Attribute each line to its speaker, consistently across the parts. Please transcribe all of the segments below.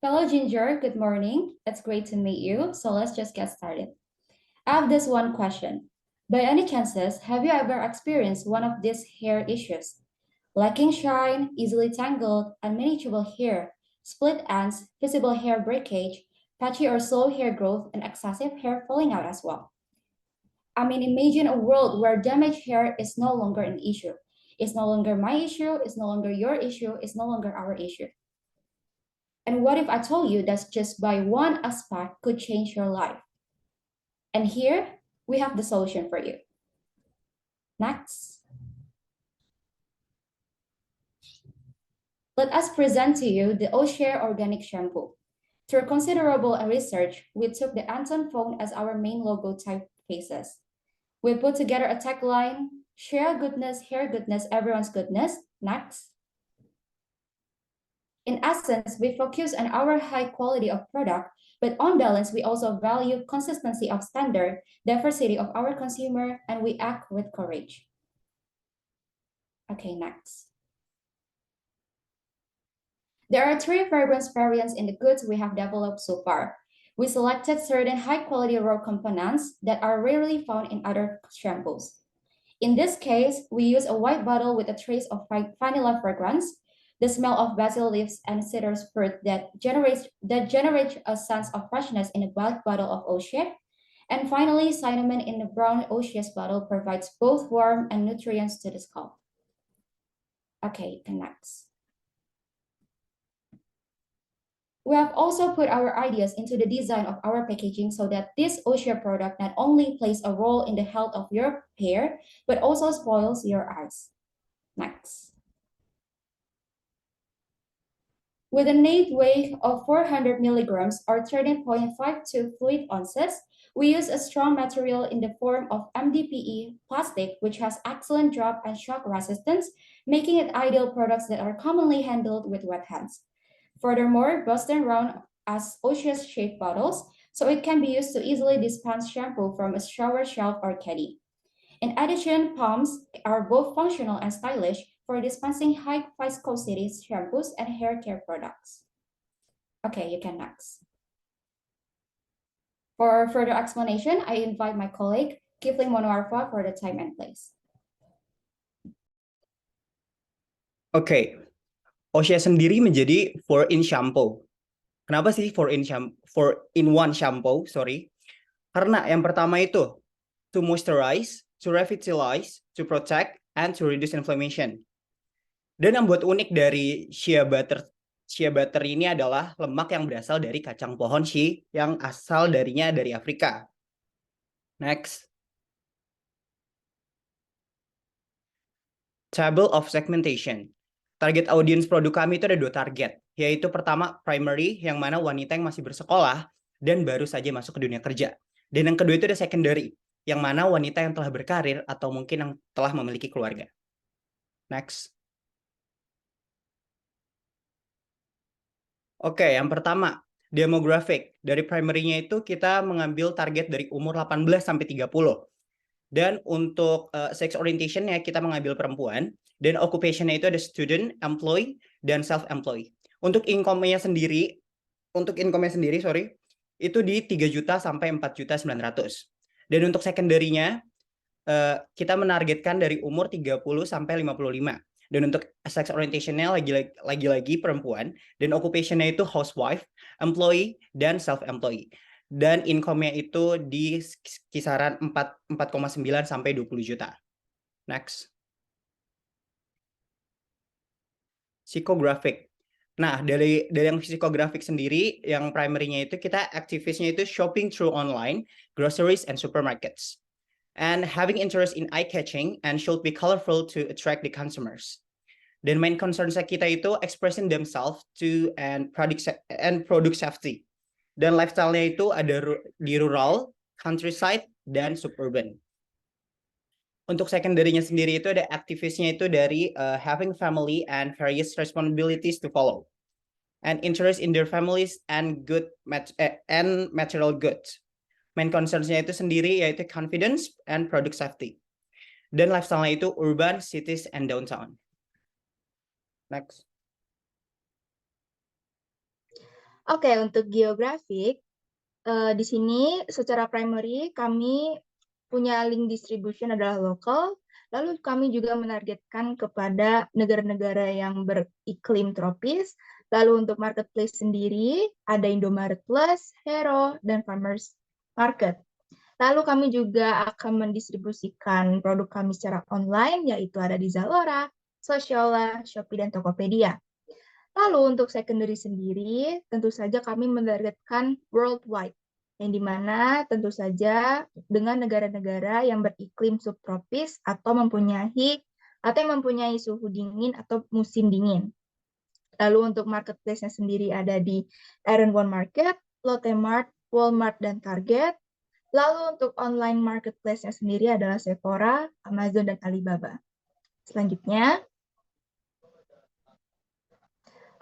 Speaker 1: Hello, Ginger. Good morning. It's great to meet you. So let's just get started. I have this one question. By any chances, have you ever experienced one of these hair issues? Lacking shine, easily tangled, unmanageable hair, split ends, visible hair breakage, patchy or slow hair growth, and excessive hair falling out as well. I mean, imagine a world where damaged hair is no longer an issue. It's no longer my issue, it's no longer your issue, it's no longer our issue. And what if I told you that just by one aspect could change your life? And here we have the solution for you. Next. Let us present to you the O'Share Organic Shampoo. Through considerable research, we took the Anton phone as our main logo typefaces. We put together a tagline, share goodness, hair goodness, everyone's goodness. Next. In essence, we focus on our high quality of product, but on balance, we also value consistency of standard, diversity of our consumer, and we act with courage. Okay, next. There are three fragrance variants in the goods we have developed so far. We selected certain high-quality raw components that are rarely found in other shampoos. In this case, we use a white bottle with a trace of vanilla fragrance, the smell of basil leaves and citrus fruit that generates a sense of freshness in a black bottle of O'Shea. And finally, cinnamon in the brown O'Shea's bottle provides both warmth and nutrients to the scalp. Okay, the next. We have also put our ideas into the design of our packaging so that this O'Shea product not only plays a role in the health of your hair, but also spoils your eyes. Next. With a net weight of 400 milligrams or 13.52 fluid ounces, we use a strong material in the form of MDPE plastic, which has excellent drop and shock resistance, making it ideal products that are commonly handled with wet hands. Furthermore, Boston Round as O'Shea's shaped bottles, so it can be used to easily dispense shampoo from a shower shelf or caddy. In addition, pumps are both functional and stylish for dispensing high viscosity shampoos and hair care products. Okay, you can next. For further explanation, I invite my colleague, Kifling Monoarfa, for the time and place.
Speaker 2: Oke, O'Shea sendiri menjadi 4-in shampoo. Kenapa sih 4-in-1 shampoo? Sorry. Karena yang pertama itu to moisturize, to revitalize, to protect, and to reduce inflammation. Dan yang buat unik dari shea butter ini adalah lemak yang berasal dari kacang pohon shea yang asal darinya dari Afrika. Next. Table of segmentation. Target audience produk kami itu ada 2 target, yaitu pertama primary yang mana wanita yang masih bersekolah dan baru saja masuk ke dunia kerja. Dan yang kedua itu ada secondary, yang mana wanita yang telah berkarir atau mungkin yang telah memiliki keluarga. Next. Oke, yang pertama, demographic. Dari primary-nya itu kita mengambil target dari umur 18 sampai 30. Dan untuk sex orientation-nya kita mengambil perempuan, dan occupation-nya itu ada student, employee, dan self-employed. Untuk income-nya sendiri, itu di 3 juta sampai 4.900.000. Dan untuk secondary-nya, kita menargetkan dari umur 30 sampai 55. Dan untuk sex orientation-nya lagi-lagi perempuan, dan occupation-nya itu housewife, employee, dan self-employed. Dan income-nya itu di kisaran 4,9 sampai 20 juta. Next. Psychographic. Nah, dari yang psychographic sendiri, yang primary-nya itu kita aktivisnya itu shopping through online, groceries, and supermarkets. And having interest in eye-catching and should be colorful to attract the consumers. Dan main concern kita itu expressing themselves to and product safety. Dan lifestyle-nya itu ada di rural, countryside, dan suburban. Untuk secondary-nya sendiri itu ada aktivisnya itu dari having family and various responsibilities to follow. And interest in their families and material goods. Main concerns-nya itu sendiri yaitu confidence and product safety. Dan lifestyle-nya itu urban, cities, and downtown. Next.
Speaker 3: Oke, untuk geografik, di sini secara primary kami punya link distribution adalah lokal, lalu kami juga menargetkan kepada negara-negara yang beriklim tropis. Lalu untuk marketplace sendiri ada Indomaret Plus, Hero, dan Farmers Market. Lalu kami juga akan mendistribusikan produk kami secara online, yaitu ada di Zalora, Sociala, Shopee, dan Tokopedia. Lalu untuk secondary sendiri, tentu saja kami menargetkan worldwide, yang dimana tentu saja dengan negara-negara yang beriklim subtropis atau yang mempunyai suhu dingin atau musim dingin. Lalu untuk marketplace-nya sendiri ada di Iron One Market, Lotte Mart, Walmart, dan Target. Lalu untuk online marketplace-nya sendiri adalah Sephora, Amazon, dan Alibaba. Selanjutnya,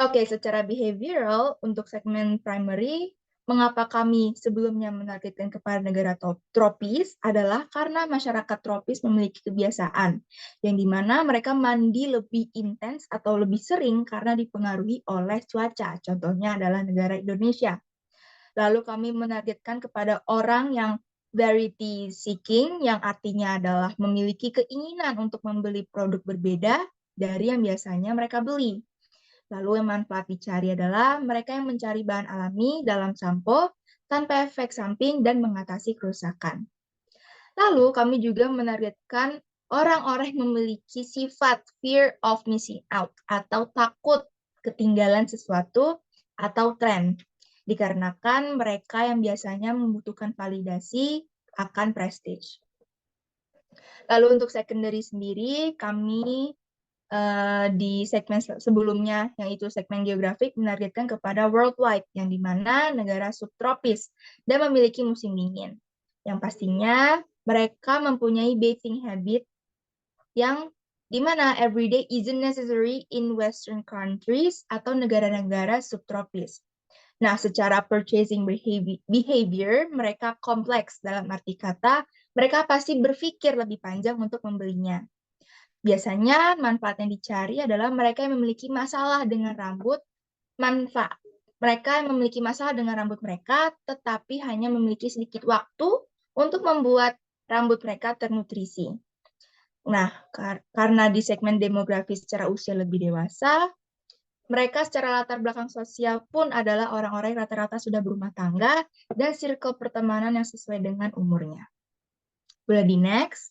Speaker 3: oke, secara behavioral untuk segmen primary, mengapa kami sebelumnya menargetkan kepada negara tropis adalah karena masyarakat tropis memiliki kebiasaan yang dimana mereka mandi lebih intens atau lebih sering karena dipengaruhi oleh cuaca. Contohnya adalah negara Indonesia. Lalu kami menargetkan kepada orang yang variety seeking, yang artinya adalah memiliki keinginan untuk membeli produk berbeda dari yang biasanya mereka beli. Lalu yang manfaat dicari adalah mereka yang mencari bahan alami dalam sampo tanpa efek samping dan mengatasi kerusakan. Lalu kami juga menargetkan orang-orang yang memiliki sifat fear of missing out atau takut ketinggalan sesuatu atau tren. Dikarenakan mereka yang biasanya membutuhkan validasi akan prestige. Lalu untuk secondary sendiri, kami di segmen sebelumnya, yaitu segmen geografik, menargetkan kepada worldwide, yang dimana negara subtropis dan memiliki musim dingin. Yang pastinya mereka mempunyai bathing habit yang dimana everyday isn't necessary in Western countries atau negara-negara subtropis. Nah, secara purchasing behavior mereka kompleks, dalam arti kata mereka pasti berpikir lebih panjang untuk membelinya. Biasanya manfaat yang dicari adalah mereka yang memiliki masalah dengan rambut, mereka yang memiliki masalah dengan rambut mereka, tetapi hanya memiliki sedikit waktu untuk membuat rambut mereka ternutrisi. Nah, karena di segmen demografi secara usia lebih dewasa, mereka secara latar belakang sosial pun adalah orang-orang yang rata-rata sudah berumah tangga dan circle pertemanan yang sesuai dengan umurnya. Boleh di next?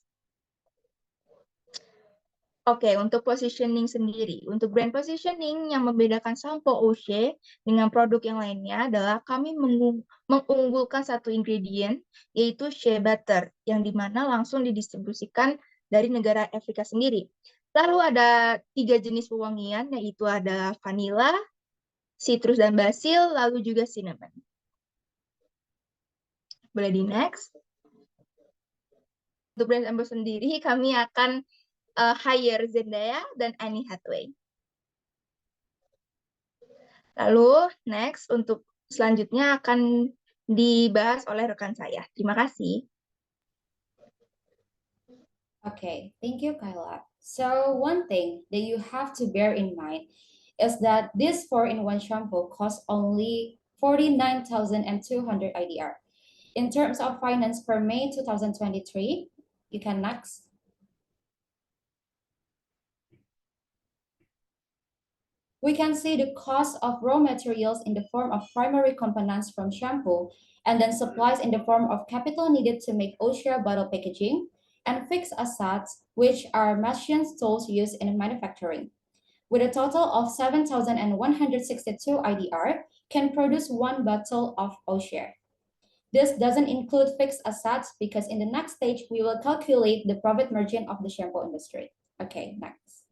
Speaker 3: Oke, untuk positioning sendiri. Untuk brand positioning yang membedakan sampo Oshe dengan produk yang lainnya adalah kami mengunggulkan satu ingredient, yaitu shea butter, yang dimana langsung didistribusikan dari negara Afrika sendiri. Lalu ada 3 jenis pewangian, yaitu ada vanilla, citrus dan basil, lalu juga cinnamon. Boleh di next? Untuk brand ambassador sendiri, kami akan hire Zendaya dan Annie Hathaway. Lalu next untuk selanjutnya akan dibahas oleh rekan saya. Terima kasih.
Speaker 1: Okay, thank you, Kyla. So one thing that you have to bear in mind is that this 4-in-1 shampoo costs only 49,200 IDR. In terms of finance per May 2023, you can next. We can see the cost of raw materials in the form of primary components from shampoo, and then supplies in the form of capital needed to make Osher bottle packaging, and fixed assets, which are machines, tools used in manufacturing. With a total of 7,162 IDR, can produce 1 bottle of Osher. This doesn't include fixed assets because in the next stage, we will calculate the profit margin of the shampoo industry. Okay, next.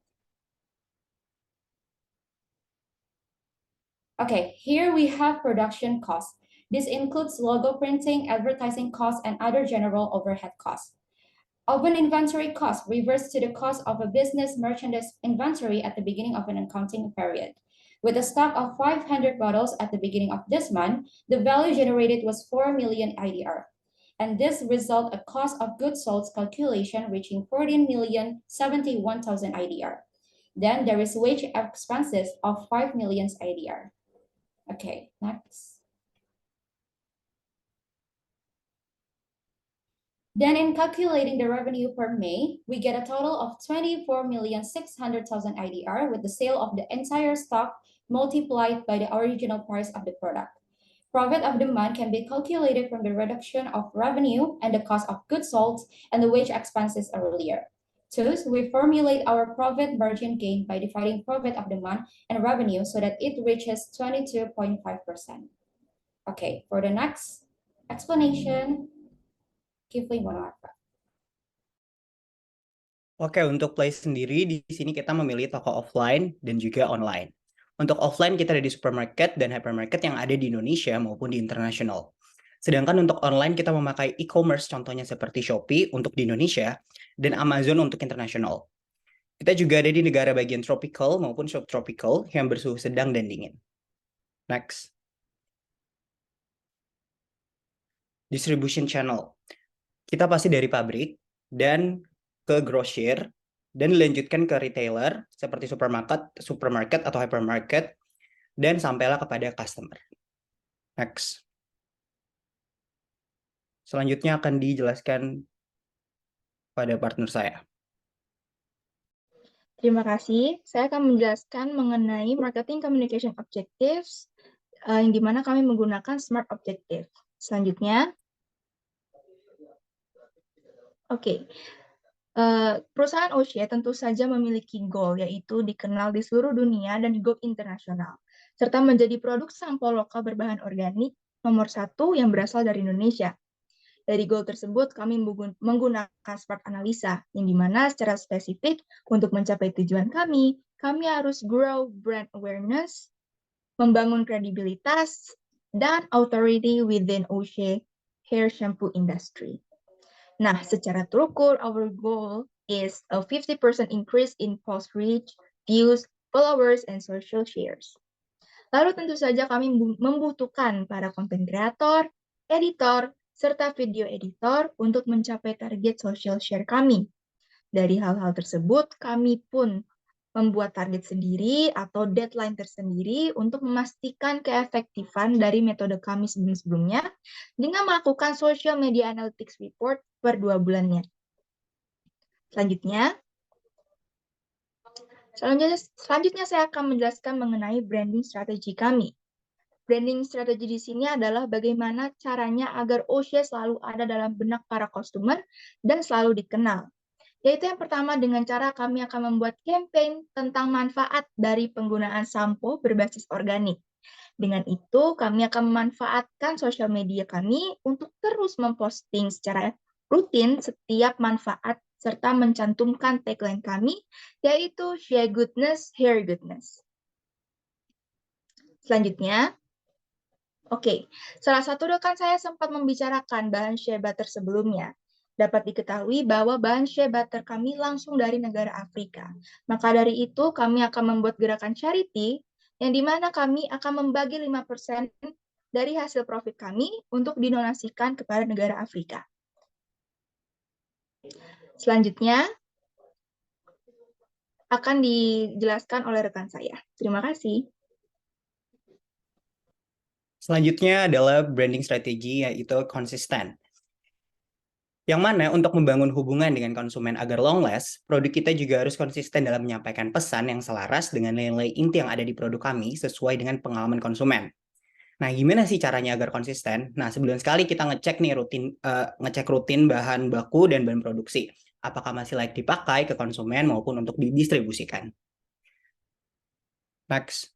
Speaker 1: Okay, here we have production costs. This includes logo printing, advertising costs, and other general overhead costs. Open inventory costs reverse to the cost of a business merchandise inventory at the beginning of an accounting period. With a stock of 500 bottles at the beginning of this month, the value generated was 4 million IDR. And this result a cost of goods sold calculation reaching 14,071,000 IDR. Then there is wage expenses of 5 million IDR. Okay, next. Then in calculating the revenue per May, we get a total of 24,600,000 IDR with the sale of the entire stock multiplied by the original price of the product. Profit of the month can be calculated from the reduction of revenue and the cost of goods sold and the wage expenses earlier. Thus, we formulate our profit margin gain by dividing profit of the month and revenue so that it reaches 22.5%. Okay, for the next explanation, Kifli Monarfa.
Speaker 2: Oke, untuk Play sendiri di sini kita memilih toko offline dan juga online. Untuk offline kita ada di supermarket dan hypermarket yang ada di Indonesia maupun di internasional. Sedangkan untuk online kita memakai e-commerce contohnya seperti Shopee untuk di Indonesia dan Amazon untuk internasional. Kita juga ada di negara bagian tropical maupun subtropical yang bersuhu sedang dan dingin. Next. Distribution channel. Kita pasti dari pabrik dan ke grosir dan dilanjutkan ke retailer seperti supermarket atau hypermarket dan sampailah kepada customer. Next. Selanjutnya akan dijelaskan pada partner saya.
Speaker 3: Terima kasih. Saya akan menjelaskan mengenai marketing communication objectives, yang dimana kami menggunakan SMART objective. Selanjutnya, oke. Perusahaan Oshe tentu saja memiliki goal, yaitu dikenal di seluruh dunia dan go internasional, serta menjadi produk sampo lokal berbahan organik nomor 1 yang berasal dari Indonesia. Dari goal tersebut, kami menggunakan SMART analisa, yang dimana secara spesifik untuk mencapai tujuan kami harus grow brand awareness, membangun kredibilitas, dan authority within Oshe hair shampoo industry. Nah, secara terukur, our goal is a 50% increase in post reach, views, followers, and social shares. Lalu tentu saja kami membutuhkan para content creator, editor, serta video editor untuk mencapai target social share kami. Dari hal-hal tersebut, kami pun membuat target sendiri atau deadline tersendiri untuk memastikan keefektifan dari metode kami sebelum-sebelumnya dengan melakukan social media analytics report per 2 bulannya. Selanjutnya saya akan menjelaskan mengenai branding strategi kami. Branding strategi di sini adalah bagaimana caranya agar Oshe selalu ada dalam benak para customer dan selalu dikenal. Yaitu yang pertama dengan cara kami akan membuat campaign tentang manfaat dari penggunaan sampo berbasis organik. Dengan itu, kami akan memanfaatkan sosial media kami untuk terus memposting secara rutin setiap manfaat serta mencantumkan tagline kami, yaitu Share Goodness, Hair Goodness. Selanjutnya, salah satu rekan saya sempat membicarakan bahan shea butter sebelumnya. Dapat diketahui bahwa bahan shea butter kami langsung dari negara Afrika. Maka dari itu, kami akan membuat gerakan charity, yang dimana kami akan membagi 5% dari hasil profit kami untuk didonasikan kepada negara Afrika. Selanjutnya, akan dijelaskan oleh rekan saya. Terima kasih.
Speaker 2: Selanjutnya adalah branding strategi, yaitu konsisten. Yang mana untuk membangun hubungan dengan konsumen agar long last, produk kita juga harus konsisten dalam menyampaikan pesan yang selaras dengan nilai inti yang ada di produk kami sesuai dengan pengalaman konsumen. Nah, gimana sih caranya agar konsisten? Nah, sebulan sekali kita ngecek rutin bahan baku dan bahan produksi. Apakah masih layak dipakai ke konsumen maupun untuk didistribusikan. Next.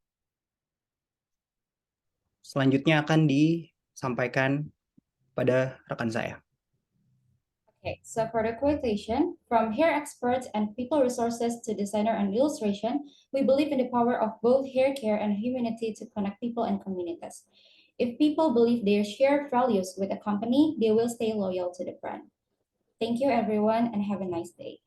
Speaker 2: Selanjutnya akan disampaikan pada rekan saya.
Speaker 1: Okay, so for the quotation, from hair experts and people resources to designer and illustration, we believe in the power of both hair care and humanity to connect people and communities. If people believe their shared values with a company, they will stay loyal to the brand. Thank you, everyone, and have a nice day.